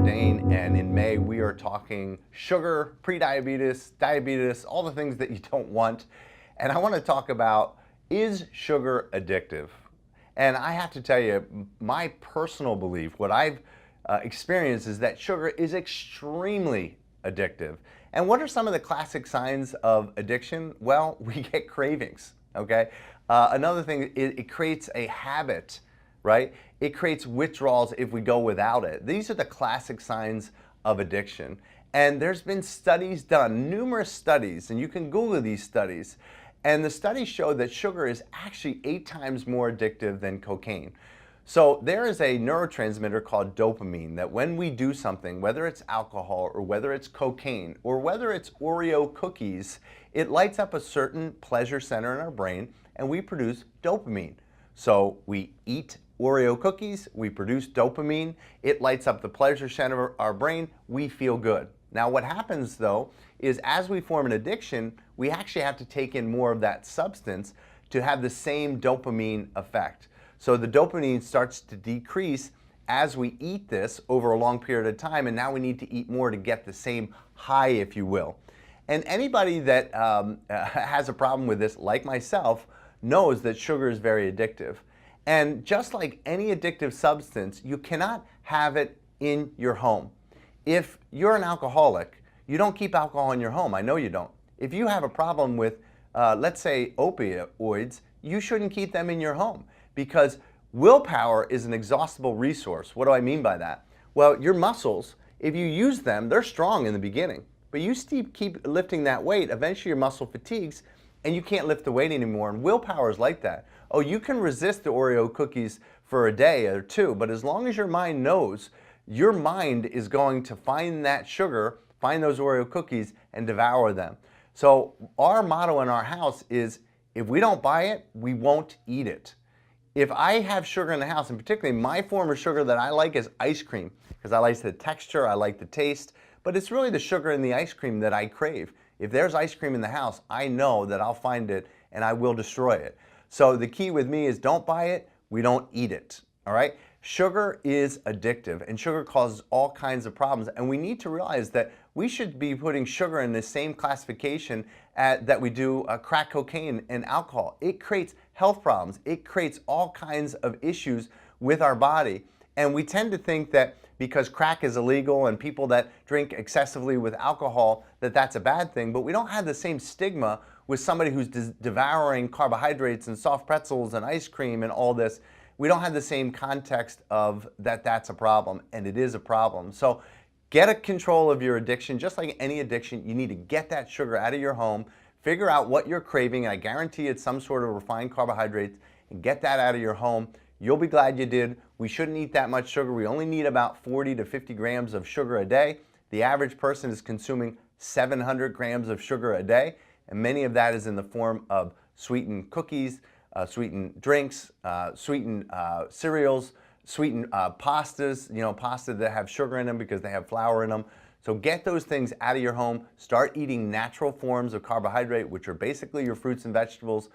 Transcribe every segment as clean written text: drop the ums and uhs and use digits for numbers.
Dane, and in May we are talking sugar, prediabetes, diabetes, all the things that you don't want. And I want to talk about, is sugar addictive? And I have to tell you, my personal belief, what I've experienced is that sugar is extremely addictive. And what are some of the classic signs of addiction? Well, we get cravings, okay? Another thing, it creates a habit, right? It creates withdrawals if we go without it. These are the classic signs of addiction. And there's been studies done, numerous studies, and you can Google these studies. And the studies show that sugar is actually 8 times more addictive than cocaine. So there is a neurotransmitter called dopamine that when we do something, whether it's alcohol or whether it's cocaine or whether it's Oreo cookies, it lights up a certain pleasure center in our brain and we produce dopamine. So we eat Oreo cookies, we produce dopamine, it lights up the pleasure center of our brain, we feel good. Now what happens though is as we form an addiction, we actually have to take in more of that substance to have the same dopamine effect. So the dopamine starts to decrease as we eat this over a long period of time, and now we need to eat more to get the same high, if you will. And anybody that has a problem with this, like myself, knows that sugar is very addictive. And just like any addictive substance, you cannot have it in your home. If you're an alcoholic, you don't keep alcohol in your home. I know you don't. If you have a problem with, let's say, opioids, you shouldn't keep them in your home because willpower is an exhaustible resource. What do I mean by that? Well, your muscles, if you use them, they're strong in the beginning, but you keep lifting that weight, eventually your muscle fatigues and you can't lift the weight anymore, and willpower is like that. Oh, you can resist the Oreo cookies for a day or two, but as long as your mind knows, your mind is going to find that sugar, find those Oreo cookies, and devour them. So our motto in our house is, if we don't buy it, we won't eat it. If I have sugar in the house, and particularly my form of sugar that I like is ice cream, because I like the texture, I like the taste, but it's really the sugar in the ice cream that I crave. If there's ice cream in the house, I know that I'll find it and I will destroy it. So the key with me is don't buy it, we don't eat it, all right? Sugar is addictive and sugar causes all kinds of problems, and we need to realize that we should be putting sugar in the same classification that we do crack cocaine and alcohol. It creates health problems. It creates all kinds of issues with our body, and we tend to think that because crack is illegal and people that drink excessively with alcohol, that that's a bad thing, but we don't have the same stigma with somebody who's devouring carbohydrates and soft pretzels and ice cream and all this. We don't have the same context of that's a problem, and it is a problem. So get a control of your addiction. Just like any addiction, you need to get that sugar out of your home, figure out what you're craving, and I guarantee it's some sort of refined carbohydrates, and get that out of your home. You'll be glad you did. We shouldn't eat that much sugar. We only need about 40 to 50 grams of sugar a day. The average person is consuming 700 grams of sugar a day, and many of that is in the form of sweetened cookies, sweetened drinks, sweetened cereals, sweetened pastas, pasta that have sugar in them because they have flour in them. So get those things out of your home. Start eating natural forms of carbohydrate, which are basically your fruits and vegetables.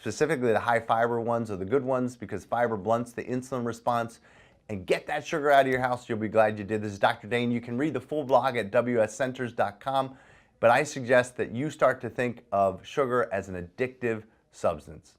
Specifically the high fiber ones are the good ones because fiber blunts the insulin response. And get that sugar out of your house. You'll be glad you did. This is Dr. Dane. You can read the full blog at wscenters.com, but I suggest that you start to think of sugar as an addictive substance.